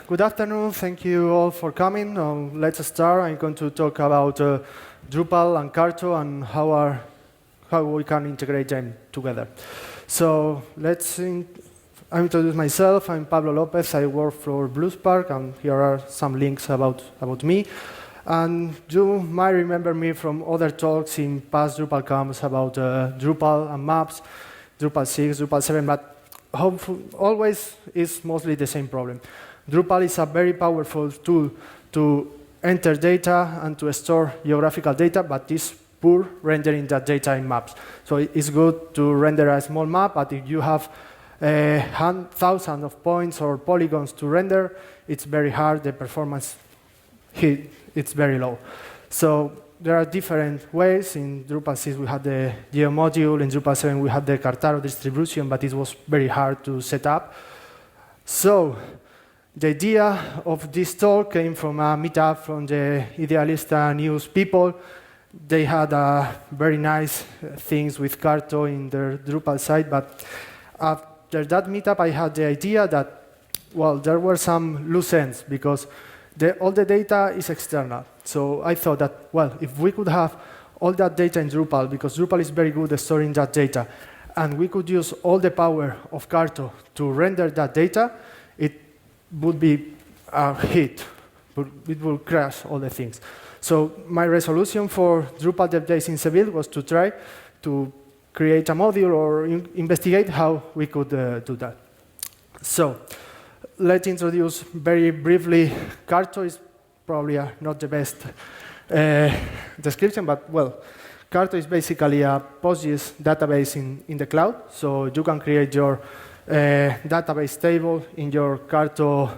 good afternoon. Thank you all for coming. Let's start. I'm going to talk about Drupal and Carto and how we can integrate them together. So I introduce myself. I'm Pablo López. I work for BlueSpark, and here are some links about me. And you might remember me from other talks in past DrupalCamps about Drupal and maps, Drupal 6, Drupal 7, but always is mostly the same problem. Drupal is a very powerful tool to enter data and to store geographical data, but is poor rendering that data in maps. So it's good to render a small map, but if you have thousands of points or polygons to render, it's very hard. The performance it's very low. So there are different ways. In Drupal 6, we had the geo module. In Drupal 7, we had the Carto distribution, but it was very hard to set up. So the idea of this talk came from a meetup from the Idealista News people. They had very nice things with Carto in their Drupal site, but after that meetup, I had the idea that, well, there were some loose ends because all the data is external. So I thought that, well, if we could have all that data in Drupal, because Drupal is very good at storing that data, and we could use all the power of Carto to render that data, it would be a hit. It will crash all the things. So my resolution for Drupal Dev Days in Seville was to try to create a module or investigate how we could do that. So let's introduce very briefly. Carto is probably not the best description, but well, Carto is basically a PostGIS database in the cloud. So you can create your database table in your Carto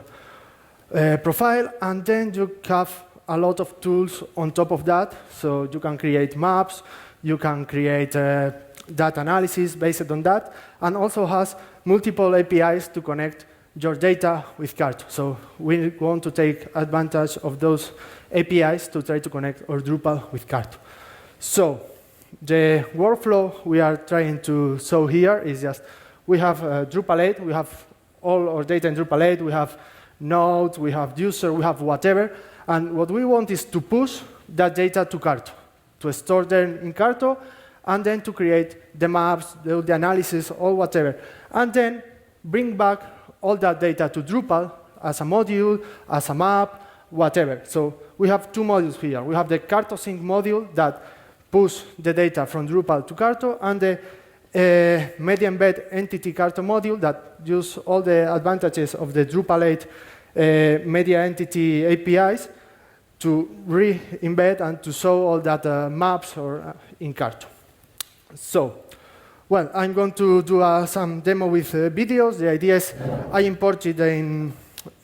profile, and then you have a lot of tools on top of that. So you can create maps, you can create data analysis based on that, and also has multiple APIs to connect your data with Carto. So we want to take advantage of those APIs to try to connect our Drupal with Carto. So the workflow we are trying to show here is just we have Drupal 8, we have all our data in Drupal 8, we have nodes, we have user, we have whatever, and what we want is to push that data to Carto, to store them in Carto, and then to create the maps, the analysis, or whatever, and then bring back all that data to Drupal as a module, as a map, whatever. So we have two modules here. We have the Carto sync module that pushes the data from Drupal to Carto, and the media embed entity Carto module that uses all the advantages of the Drupal 8 media entity APIs to re-embed and to show all that maps or in Carto. So, well, I'm going to do some demo with videos. The idea is I imported in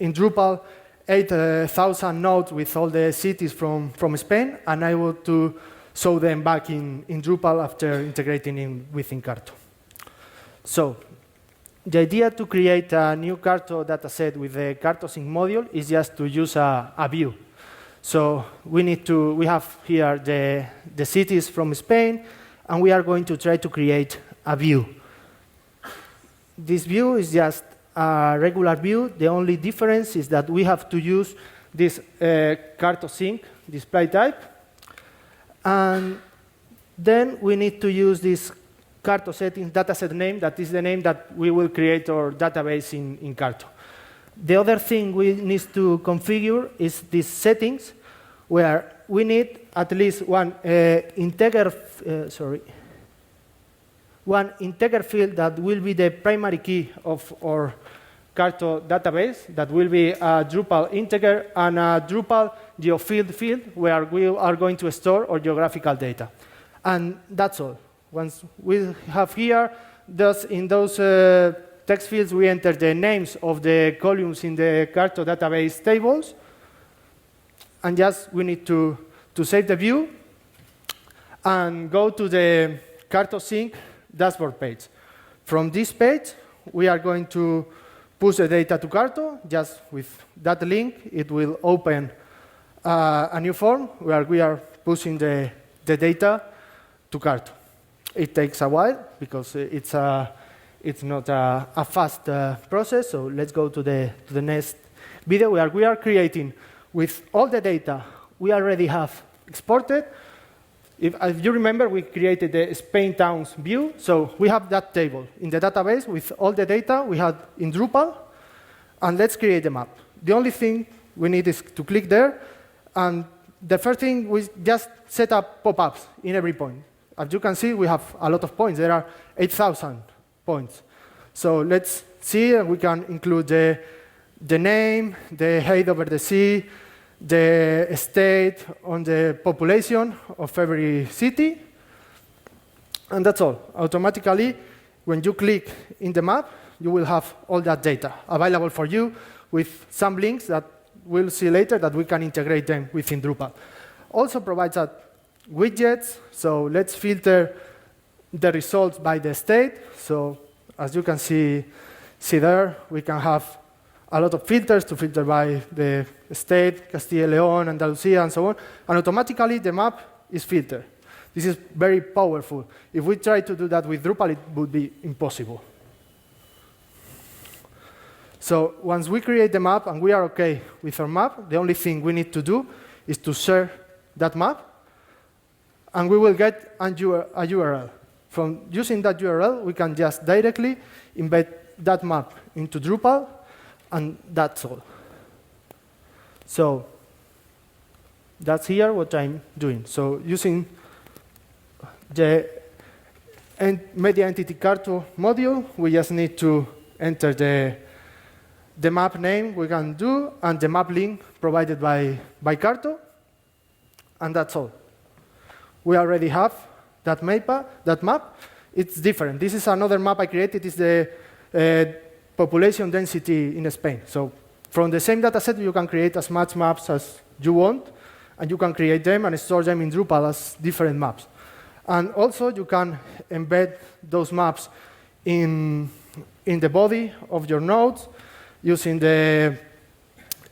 Drupal 8,000 nodes with all the cities from Spain, and I want to show them back in Drupal after integrating within Carto. So the idea to create a new Carto dataset with the Carto sync module is just to use a view. So we have here the cities from Spain, and we are going to try to create a view. This view is just a regular view. The only difference is that we have to use this Carto sync display type, and then we need to use this Carto settings dataset name. That is the name that we will create our database in Carto. The other thing we need to configure is these settings, where we need at least one integer field that will be the primary key of our Carto database. That will be a Drupal integer and a Drupal geofield field, where we are going to store our geographical data. And that's all. Once we have here, in those text fields, we enter the names of the columns in the Carto database tables. And just we need to save the view and go to the Carto sync dashboard page. From this page, we are going to push the data to Carto. Just with that link, it will open a new form where we are pushing the data to Carto. It takes a while because it's not a fast process. So let's go to the next video where we are creating with all the data we already have exported. If you remember, we created the Spain towns view, so we have that table in the database with all the data we had in Drupal, and let's create the map. The only thing we need is to click there, and the first thing, we just set up pop-ups in every point. As you can see, we have a lot of points. There are 8,000 points. So let's see, we can include the name, the height over the sea, the state on the population of every city, and that's all. Automatically, when you click in the map, you will have all that data available for you with some links that we'll see later that we can integrate them within Drupal. Also provides us widgets, so let's filter the results by the state. So as you can see there, we can have a lot of filters to filter by the state, Castilla y León, Andalusia, and so on. And automatically, the map is filtered. This is very powerful. If we try to do that with Drupal, it would be impossible. So once we create the map and we are OK with our map, the only thing we need to do is to share that map, and we will get a URL. From using that URL, we can just directly embed that map into Drupal, and that's all. So that's here what I'm doing. So using the media entity Carto module, we just need to enter the map name we can do and the map link provided by Carto, and that's all. We already have that map. It's different. This is another map I created. It's the population density in Spain. So from the same data set, you can create as much maps as you want, and you can create them and store them in Drupal as different maps. And also, you can embed those maps in the body of your nodes using the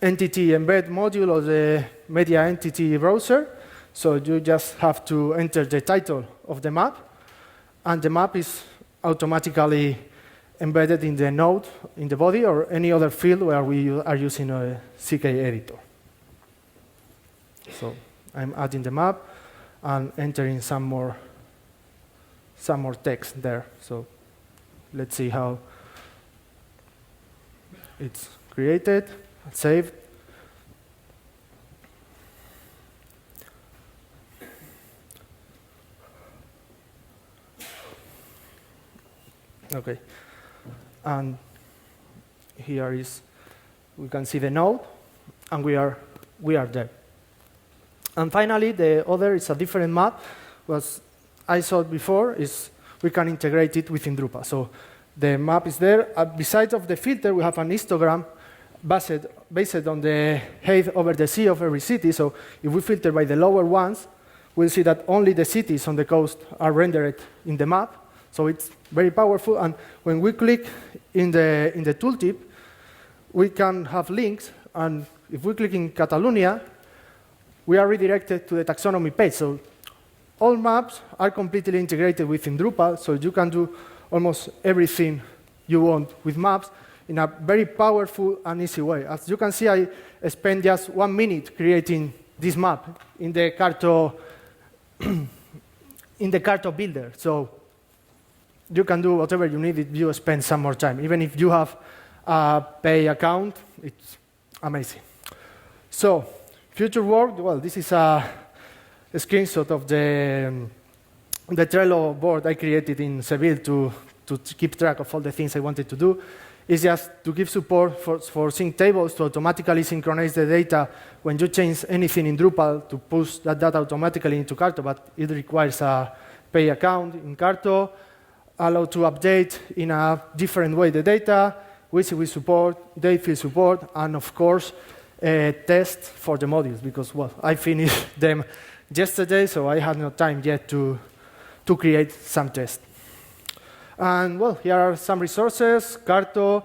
entity embed module of the media entity browser. So you just have to enter the title of the map, and the map is automatically embedded in the node, in the body, or any other field where we are using a CK editor. So I'm adding the map and entering some more text there. So let's see how it's created, saved. OK. And here is, we can see the node, and we are there. And finally, the other is a different map. What I saw before is we can integrate it within Drupal. So the map is there. Besides of the filter, we have an histogram based on the height over the sea of every city. So if we filter by the lower ones, we'll see that only the cities on the coast are rendered in the map. So it's very powerful. And when we click in the tooltip, we can have links. And if we click in Catalonia, we are redirected to the taxonomy page. So all maps are completely integrated within Drupal. So you can do almost everything you want with maps in a very powerful and easy way. As you can see, I spent just 1 minute creating this map in the Carto builder. So you can do whatever you need if you spend some more time. Even if you have a pay account, it's amazing. So future work, well, this is a screenshot of the Trello board I created in Seville to keep track of all the things I wanted to do. It's just to give support for sync tables to automatically synchronize the data when you change anything in Drupal to push that data automatically into Carto, but it requires a pay account in Carto. Allow to update in a different way the data, WYSIWYG support, date field support, and of course, test for the modules, because, well, I finished them yesterday, so I had no time yet to create some tests. And, well, here are some resources, Carto,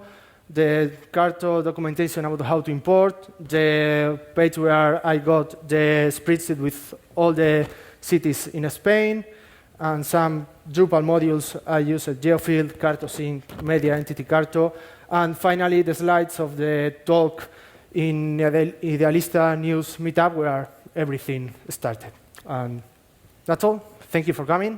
the Carto documentation about how to import, the page where I got the spreadsheet with all the cities in Spain, and some Drupal modules I use at Geofield, Carto Sync, Media Entity Carto, and finally the slides of the talk in Idealista News Meetup where everything started. And that's all. Thank you for coming.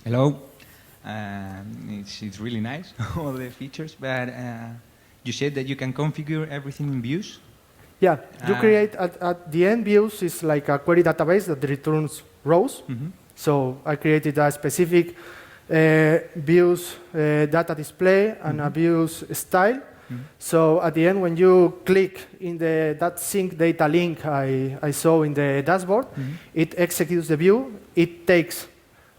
Hello. It's really nice, all the features, but you said that you can configure everything in views? Yeah, you create, at the end, views is like a query database that returns rows. Mm-hmm. So I created a specific views data display and a views style. So at the end, when you click in that sync data link I saw in the dashboard, it executes the view, it takes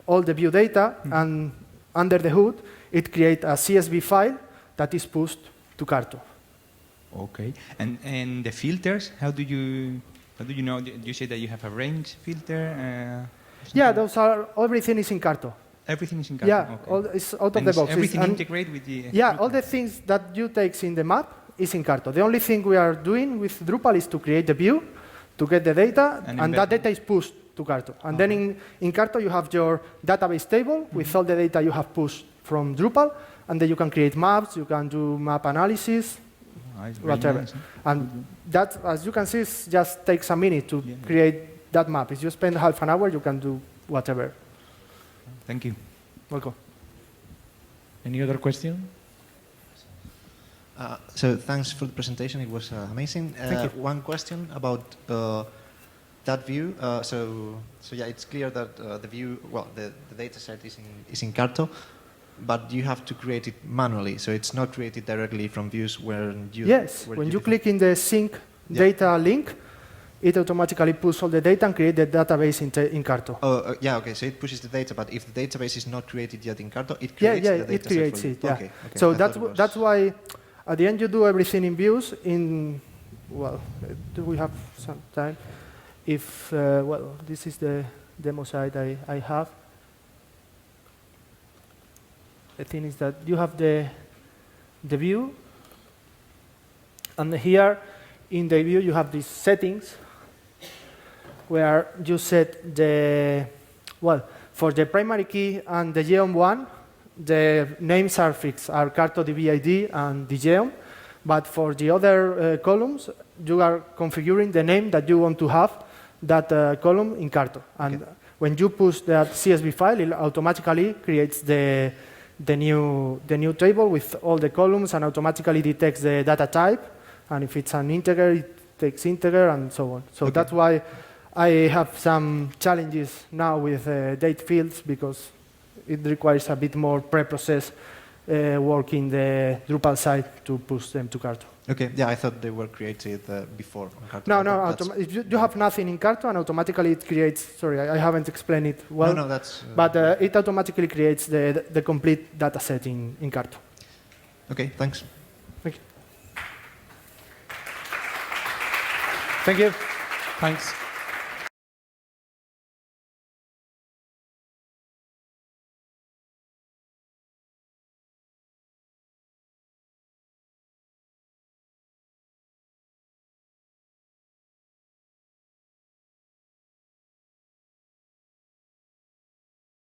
all the view data, and under the hood, it creates a CSV file that is pushed to Carto. Okay, and the filters, how do you know? You say that you have a range filter? Yeah, everything is in Carto. Everything is in Carto? Yeah, okay. it's out of the box. Everything integrated with the... Yeah, all the things that you take in the map is in Carto. The only thing we are doing with Drupal is to create the view, to get the data, and that data is pushed to Carto. And then in Carto, you have your database table with all the data you have pushed from Drupal, and then you can create maps, you can do map analysis, whatever. Nice. And that, as you can see, just takes a minute to create that map. If you spend half an hour, you can do whatever. Thank you. Welcome. Any other question? So thanks for the presentation. It was amazing. Thank you. One question about that view. So yeah, it's clear that the view, well, the data set is in Carto, but you have to create it manually. So it's not created directly from views where you... Yes, when you click in the sync data link, it automatically pushes all the data and creates the database in Carto. Oh, yeah, okay, so it pushes the data, but if the database is not created yet in Carto, it creates the data it creates set for you. it, yeah. Okay, so that's why, at the end, you do everything in views in, well, do we have some time? If, well, this is the demo site I have. The thing is that you have the view, and here in the view you have these settings where you set the, well, for the primary key and the geom one, the names are fixed, are Carto DB ID and the geom, but for the other columns, you are configuring the name that you want to have that column in Carto. And when you push that CSV file, it automatically creates the new table with all the columns and automatically detects the data type. And if it's an integer, it takes integer and so on. So that's why I have some challenges now with date fields, because it requires a bit more pre-process work in the Drupal side to push them to Carto. Okay, yeah, I thought they were created before on Carto. No, if you have nothing in Carto, and automatically it creates, sorry, I haven't explained it well. No, that's... but it automatically creates the complete data set in Carto. Okay, thanks. Thank you. Thank you. Thanks.